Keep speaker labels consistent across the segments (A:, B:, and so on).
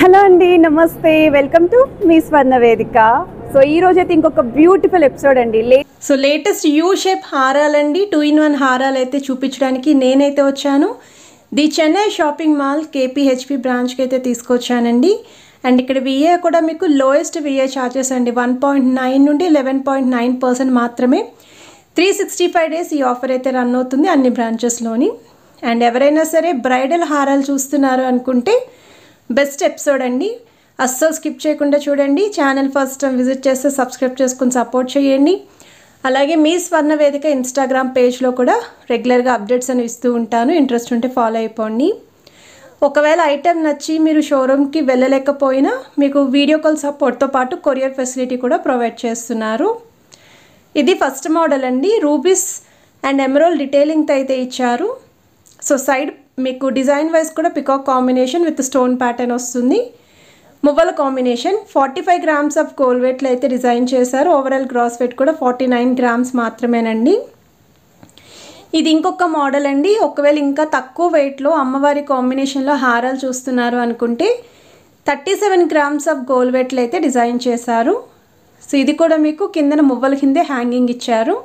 A: Hello అండి, నమస్తే. Welcome to me స్వర్ణ వేదిక. సో ఈ రోజు అయితే ఇంకొక బ్యూటిఫుల్ ఎపిసోడ్ అండి.
B: లేటెస్ట్ యూ షేప్ హారాలండి, 2-in-1 హారాలు అయితే చూపించడానికి నేనైతే వచ్చాను. ది చెన్నై షాపింగ్ మాల్ కేపీహెచ్పి బ్రాంచ్కి అయితే తీసుకొచ్చానండి. అండ్ ఇక్కడ విఏ కూడా మీకు లోయెస్ట్ విఏ ఛార్జెస్ అండి, 1.9 నుండి 11.9% మాత్రమే. 365 days ఈ ఆఫర్ అయితే రన్ అవుతుంది అన్ని బ్రాంచెస్లోని. అండ్ ఎవరైనా సరే బ్రైడల్ హారాలు చూస్తున్నారు అనుకుంటే బెస్ట్ ఎపిసోడ్ అండి, అస్సలు స్కిప్ చేయకుండా చూడండి. ఛానల్ ఫస్ట్ టైం విజిట్ చేస్తే సబ్స్క్రైబ్ చేసుకుని సపోర్ట్ చేయండి. అలాగే మీ స్వర్ణ వేదిక ఇన్స్టాగ్రామ్ పేజ్లో కూడా రెగ్యులర్గా అప్డేట్స్ అని ఇస్తూ ఉంటాను, ఇంట్రెస్ట్ ఉంటే ఫాలో అయిపోండి. ఒకవేళ ఐటెం నచ్చి మీరు షోరూమ్కి వెళ్ళలేకపోయినా మీకు వీడియో కాల్ సపోర్ట్తో పాటు కొరియర్ ఫెసిలిటీ కూడా ప్రొవైడ్ చేస్తున్నారు. ఇది ఫస్ట్ మోడల్ అండి, రూబీస్ అండ్ ఎమరాల్డ్ డిటైలింగ్తో అయితే ఇచ్చారు. సో సైడ్ మీకు డిజైన్ వైజ్ కూడా peacock combination with stone pattern వస్తుంది. మువ్వల కాంబినేషన్ 45 grams ఆఫ్ గోల్డ్ వెయిట్లో అయితే డిజైన్ చేశారు. ఓవరాల్ గ్రాస్ వెయిట్ కూడా 49 grams మాత్రమేనండి. ఇది ఇంకొక మోడల్ అండి. ఒకవేళ ఇంకా తక్కువ వెయిట్లో అమ్మవారి కాంబినేషన్లో హారాలు చూస్తున్నారు అనుకుంటే 37 grams ఆఫ్ గోల్డ్ వెయిట్లో అయితే డిజైన్ చేశారు. సో ఇది కూడా మీకు కిందన మువ్వల కిందే హ్యాంగింగ్ ఇచ్చారు.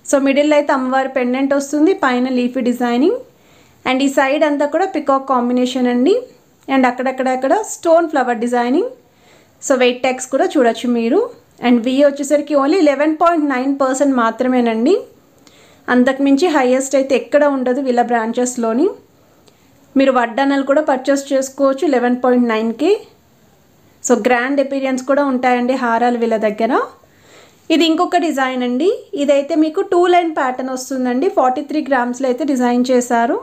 B: సో మిడిల్ అయితే అమ్మవారి పెండెంట్ వస్తుంది, పైన లీఫీ డిజైనింగ్. అండ్ ఈ సైడ్ అంతా కూడా పికాక్ కాంబినేషన్ అండి. అండ్ అక్కడక్కడ stone flower designing. So weight tags కూడా చూడొచ్చు మీరు. అండ్ వి వచ్చేసరికి ఓన్లీ 11.9% మాత్రమేనండి, అంతకుమించి హైయెస్ట్ అయితే ఎక్కడ ఉండదు వీళ్ళ బ్రాంచెస్లోని. మీరు వడ్డానాలు కూడా పర్చేస్ చేసుకోవచ్చు 11.9కి. సో గ్రాండ్ ఎపీరియన్స్ కూడా ఉంటాయండి హారాలు వీళ్ళ దగ్గర. ఇది ఇంకొక డిజైన్ అండి. ఇదైతే మీకు 2-line ప్యాటర్న్ వస్తుందండి, 43 grams అయితే డిజైన్ చేశారు.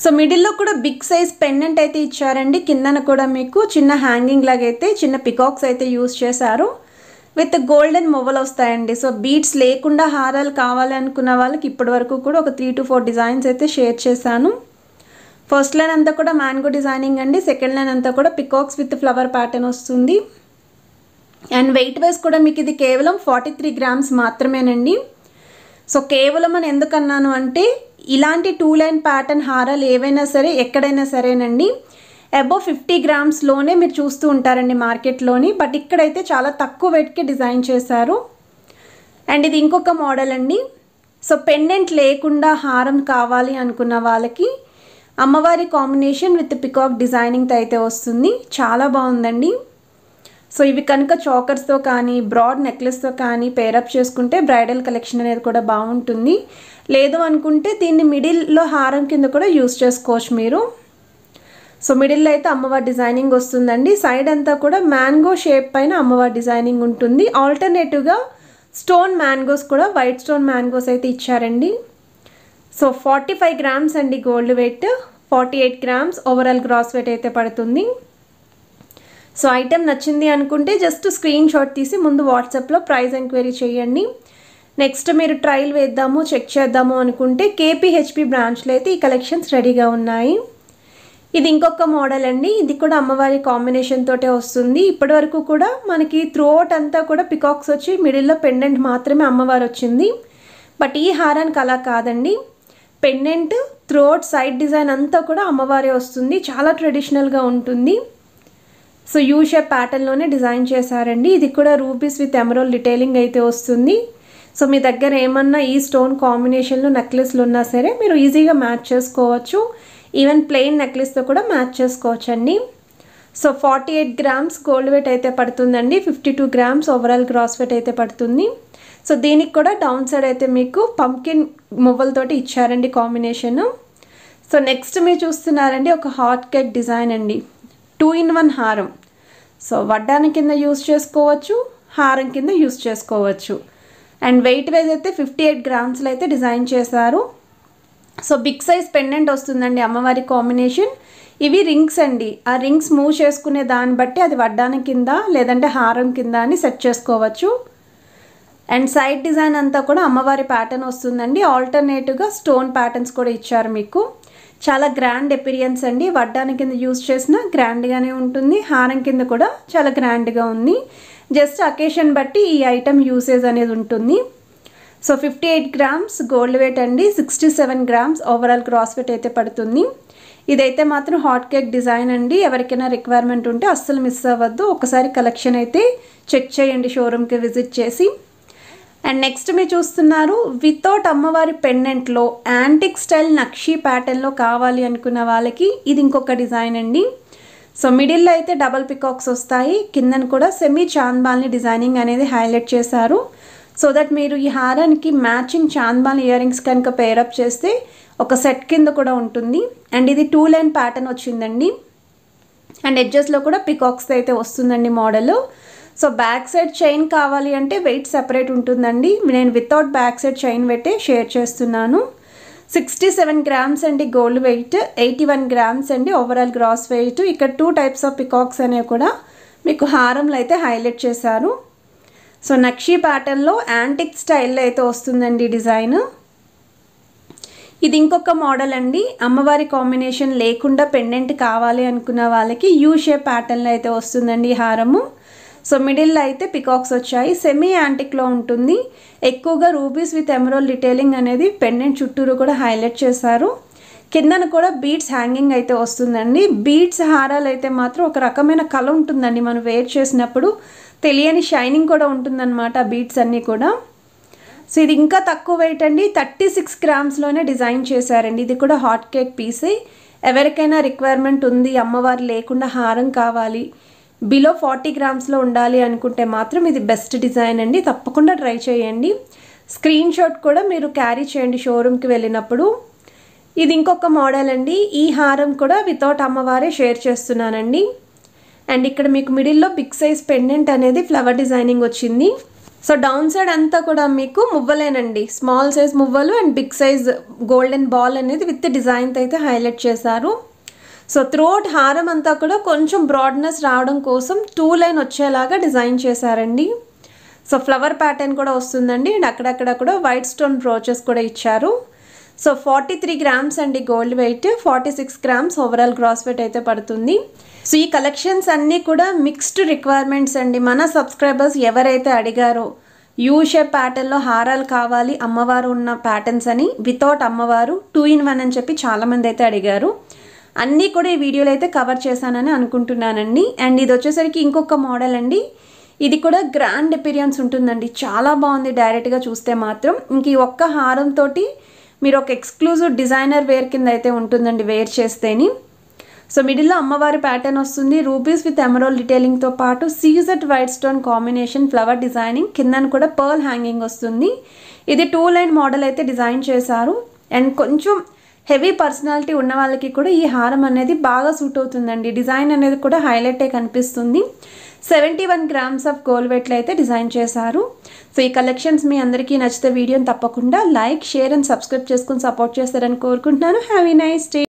B: సో మిడిల్లో కూడా బిగ్ సైజ్ పెండెంట్ అయితే ఇచ్చారండి. కిందన కూడా మీకు చిన్న హ్యాంగింగ్ లాగా అయితే చిన్న పికాక్స్ అయితే యూజ్ చేశారు. విత్ గోల్డెన్ మువ్వలు వస్తాయండి. సో బీడ్స్ లేకుండా హారాలు కావాలి అనుకున్న వాళ్ళకి ఇప్పటి వరకు కూడా ఒక 3 to 4 డిజైన్స్ అయితే షేర్ చేశాను. ఫస్ట్ లైన్ అంతా కూడా మ్యాంగో డిజైనింగ్ అండి, సెకండ్ లైన్ అంతా కూడా పికాక్స్ విత్ ఫ్లవర్ ప్యాటర్న్ వస్తుంది. అండ్ వెయిట్ వైజ్ కూడా మీకు ఇది కేవలం 43 grams మాత్రమేనండి. సో కేవలం అని ఎందుకన్నాను అంటే ఇలాంటి 2-line ప్యాటర్న్ హారాలు ఏవైనా సరే ఎక్కడైనా సరేనండి అబౌవ్ 50 grams-లోనే మీరు చూస్తూ ఉంటారండి మార్కెట్లోని. బట్ ఇక్కడైతే చాలా తక్కువ వెయిట్కి డిజైన్ చేశారు. అండ్ ఇది ఇంకొక మోడల్ అండి. సో పెండెంట్ లేకుండా హారం కావాలి అనుకున్న వాళ్ళకి అమ్మవారి కాంబినేషన్ విత్ పికాక్ డిజైనింగ్తో అయితే వస్తుంది, చాలా బాగుందండి. సో ఇవి కనుక చోకర్స్తో కానీ బ్రాడ్ నెక్లెస్తో కానీ పేరప్ చేసుకుంటే బ్రైడల్ కలెక్షన్ అనేది కూడా బాగుంటుంది. లేదు అనుకుంటే దీన్ని మిడిల్లో హారం కింద కూడా యూస్ చేసుకోవచ్చు మీరు. సో మిడిల్లో అయితే అమ్మవారి డిజైనింగ్ వస్తుందండి. సైడ్ అంతా కూడా మ్యాంగో షేప్ పైన అమ్మవారి డిజైనింగ్ ఉంటుంది. ఆల్టర్నేటివ్గా స్టోన్ మ్యాంగోస్ కూడా వైట్ స్టోన్ మ్యాంగోస్ అయితే ఇచ్చారండి. సో 45 grams అండి gold weight, 48 grams overall gross weight అయితే పడుతుంది. సో ఐటెం నచ్చింది అనుకుంటే జస్ట్ స్క్రీన్ షాట్ తీసి ముందు వాట్సాప్లో ప్రైస్ ఎంక్వైరీ చేయండి. నెక్స్ట్ మీరు ట్రయల్ వేద్దాము చెక్ చేద్దాము అనుకుంటే కేపీహెచ్పి బ్రాంచ్లో అయితే ఈ కలెక్షన్స్ రెడీగా ఉన్నాయి. ఇది ఇంకొక మోడల్ అండి. ఇది కూడా అమ్మవారి కాంబినేషన్ తోటే వస్తుంది. ఇప్పటి వరకు కూడా మనకి త్రూఅవుట్ అంతా కూడా పికాక్స్ వచ్చి మిడిల్లో పెండెంట్ మాత్రమే అమ్మవారు వచ్చింది. బట్ ఈ హారానికి అలా కాదండి, పెండెంట్ త్రూఅవుట్ సైడ్ డిజైన్ అంతా కూడా అమ్మవారే వస్తుంది, చాలా ట్రెడిషనల్గా ఉంటుంది. సో యూ షేప్ ప్యాటర్న్లోనే డిజైన్ చేశారండి. ఇది కూడా రూబీస్ విత్ ఎమరాల్డ్ డిటైలింగ్ అయితే వస్తుంది. సో మీ దగ్గర ఏమన్నా ఈ స్టోన్ కాంబినేషన్లో నెక్లెస్లు ఉన్నా సరే మీరు ఈజీగా మ్యాచ్ చేసుకోవచ్చు. ఈవెన్ ప్లెయిన్ నెక్లెస్తో కూడా మ్యాచ్ చేసుకోవచ్చు అండి. సో 48 grams గోల్డ్ వెయిట్ అయితే పడుతుందండి, 52 grams ఓవరాల్ గ్రాస్ వెయిట్ అయితే పడుతుంది. సో దీనికి కూడా డౌన్ సైడ్ అయితే మీకు పంకిన్ మువ్వలతోటి ఇచ్చారండి కాంబినేషన్. సో నెక్స్ట్ మీరు చూస్తున్నారండి ఒక హాట్ కేక్ డిజైన్ అండి, 2-in-1 హారం. సో వడ్డానం కింద యూస్ చేసుకోవచ్చు, హారం కింద యూస్ చేసుకోవచ్చు. అండ్ వెయిట్ వైజ్ అయితే 58 grams అయితే డిజైన్ చేశారు. సో బిగ్ సైజ్ పెండెంట్ వస్తుందండి అమ్మవారి కాంబినేషన్. ఇవి రింగ్స్ అండి, ఆ రింగ్స్ మూవ్ చేసుకునే దాన్ని బట్టి అది వడ్డానం కింద లేదంటే హారం కింద అని సెట్ చేసుకోవచ్చు. అండ్ సైడ్ డిజైన్ అంతా కూడా అమ్మవారి ప్యాటర్న్ వస్తుందండి. ఆల్టర్నేటివ్గా స్టోన్ ప్యాటర్న్స్ కూడా ఇచ్చారు మీకు. చాలా గ్రాండ్ ఎపీరియన్స్ అండి, వడ్డానం కింద యూజ్ చేసిన గ్రాండ్గానే ఉంటుంది, హారం కింద కూడా చాలా గ్రాండ్గా ఉంది. జస్ట్ అకేషన్ బట్టి ఈ ఐటమ్ యూసేజ్ అనేది ఉంటుంది. సో 58 grams గోల్డ్ వెయిట్ అండి, 67 grams ఓవరాల్ గ్రాస్ వెయిట్ అయితే పడుతుంది. ఇదైతే మాత్రం హాట్ కేక్ డిజైన్ అండి. ఎవరికైనా రిక్వైర్మెంట్ ఉంటే అస్సలు మిస్ అవ్వద్దు. ఒకసారి కలెక్షన్ అయితే చెక్ చేయండి షోరూమ్కి విజిట్ చేసి. అండ్ నెక్స్ట్ మీరు చూస్తున్నారు వితౌట్ అమ్మవారి పెండెంట్లో యాంటిక్ స్టైల్ నక్షీ ప్యాటర్న్లో కావాలి అనుకున్న వాళ్ళకి ఇది ఇంకొక డిజైన్ అండి. సో మిడిల్లో అయితే డబల్ పికాక్స్ వస్తాయి, కిందన కూడా సెమీ చాంద్బాల్ని డిజైనింగ్ అనేది హైలైట్ చేశారు. సో దట్ మీరు ఈ హారానికి మ్యాచింగ్ చాంద్బాల్ ఇయర్ రింగ్స్ కనుక పేరప్ చేస్తే ఒక సెట్ కింద కూడా ఉంటుంది. అండ్ ఇది 2 లైన్ ప్యాటర్న్ వచ్చిందండి. అండ్ ఎడ్జెస్లో కూడా పికాక్స్ అయితే వస్తుందండి model. So back side chain కావాలి అంటే వెయిట్ సెపరేట్ ఉంటుందండి. నేను వితౌట్ బ్యాక్ సైడ్ చైన్ పెట్టే షేర్ చేస్తున్నాను. 67 గ్రామ్స్ అండి గోల్డ్ వెయిట్, 81 గ్రామ్స్ అండి ఓవరాల్ గ్రాస్ వెయిట్. ఇక్కడ 2 టైప్స్ ఆఫ్ పికాక్స్ అనేవి కూడా మీకు హారంలో అయితే హైలైట్ చేశారు. సో నక్షీ ప్యాటర్న్లో యాంటిక్ స్టైల్లో అయితే వస్తుందండి డిజైన్. ఇది ఇంకొక మోడల్ అండి. అమ్మవారి కాంబినేషన్ లేకుండా పెండెంట్ కావాలి అనుకున్న వాళ్ళకి యూ షేప్ ప్యాటర్న్లో అయితే వస్తుందండి ఈ హారము. సో మిడిల్లో అయితే పికాక్స్ వచ్చాయి, సెమీ యాంటిక్లో ఉంటుంది. ఎక్కువగా రూబీస్ విత్ ఎమరాల్డ్ డీటెయిలింగ్ అనేది పెండెంట్ చుట్టూరు కూడా హైలైట్ చేశారు. కిందన కూడా బీడ్స్ హ్యాంగింగ్ అయితే వస్తుందండి. బీడ్స్ హారాలు అయితే మాత్రం ఒక రకమైన కళ ఉంటుందండి, మనం వేర్ చేసినప్పుడు తెలియని షైనింగ్ కూడా ఉంటుందన్నమాట బీడ్స్ అన్నీ కూడా. సో ఇది ఇంకా తక్కువ వెయిట్ అండి, 36 గ్రామ్స్లోనే డిజైన్ చేశారండి. ఇది కూడా హాట్ కేక్ పీసే. ఎవరికైనా రిక్వైర్మెంట్ ఉంది అమ్మవారు లేకుండా హారం కావాలి, బిలో 40 గ్రామ్స్లో ఉండాలి అనుకుంటే మాత్రం ఇది బెస్ట్ డిజైన్ అండి, తప్పకుండా ట్రై చేయండి. స్క్రీన్ షాట్ కూడా మీరు క్యారీ చేయండి షోరూమ్కి వెళ్ళినప్పుడు. ఇది ఇంకొక మోడల్ అండి. ఈ హారం కూడా వితౌట్ అమ్మవారే షేర్ చేస్తున్నానండి. అండ్ ఇక్కడ మీకు మిడిల్లో బిగ్ సైజ్ పెండెంట్ అనేది ఫ్లవర్ డిజైనింగ్ వచ్చింది. సో డౌన్ సైడ్ అంతా కూడా మీకు మువ్వలేనండి, స్మాల్ సైజ్ మువ్వలు and big size golden ball అనేది విత్ డిజైన్తో అయితే హైలైట్ చేశారు. సో త్రోట్ హారం అంతా కూడా కొంచెం బ్రాడ్నెస్ రావడం కోసం 2 లైన్ వచ్చేలాగా డిజైన్ చేశారండి. సో ఫ్లవర్ ప్యాటర్న్ కూడా వస్తుందండి. అండ్ అక్కడక్కడ కూడా వైట్ స్టోన్ బ్రోచెస్ కూడా ఇచ్చారు. సో 43 గ్రామ్స్ అండి gold weight, 46 grams overall gross weight అయితే పడుతుంది. సో ఈ కలెక్షన్స్ అన్నీ కూడా మిక్స్డ్ రిక్వైర్మెంట్స్ అండి. మన సబ్స్క్రైబర్స్ ఎవరైతే అడిగారో యూ షేప్ ప్యాటర్న్లో హారాలు కావాలి అమ్మవారు ఉన్న ప్యాటర్న్స్ అని, వితౌట్ అమ్మవారు 2 in 1 అని చెప్పి చాలామంది అయితే అడిగారు. అన్నీ కూడా ఈ వీడియోలో అయితే కవర్ చేశానని అనుకుంటున్నానండి. అండ్ ఇది వచ్చేసరికి ఇంకొక మోడల్ అండి. ఇది కూడా గ్రాండ్ అపిరియన్స్ ఉంటుందండి, చాలా బాగుంది డైరెక్ట్గా చూస్తే మాత్రం. ఇంక ఈ ఒక్క హారంతో మీరు ఒక ఎక్స్క్లూజివ్ డిజైనర్ వేర్ కింద అయితే ఉంటుందండి వేర్ చేస్తేని. సో మిడిల్లో అమ్మవారి ప్యాటర్న్ వస్తుంది, రూబీస్ విత్ ఎమరాల్డ్ డీటెయిలింగ్తో పాటు CZ white stone combination flower designing, కిందన కూడా పర్ల్ హ్యాంగింగ్ వస్తుంది. ఇది 2 లైన్ మోడల్ అయితే డిజైన్ చేశారు. అండ్ కొంచెం హెవీ పర్సనాలిటీ ఉన్న వాళ్ళకి కూడా ఈ హారం అనేది బాగా సూట్ అవుతుందండి. డిజైన్ అనేది కూడా హైలైటే కనిపిస్తుంది. 71 గ్రామ్స్ ఆఫ్ గోల్డ్ వెయిట్లో అయితే డిజైన్ చేశారు. సో ఈ కలెక్షన్స్ మీ అందరికీ నచ్చితే వీడియోని తప్పకుండా లైక్, షేర్ అండ్ సబ్స్క్రైబ్ చేసుకుని సపోర్ట్ చేస్తారని కోరుకుంటున్నాను. Have a nice day.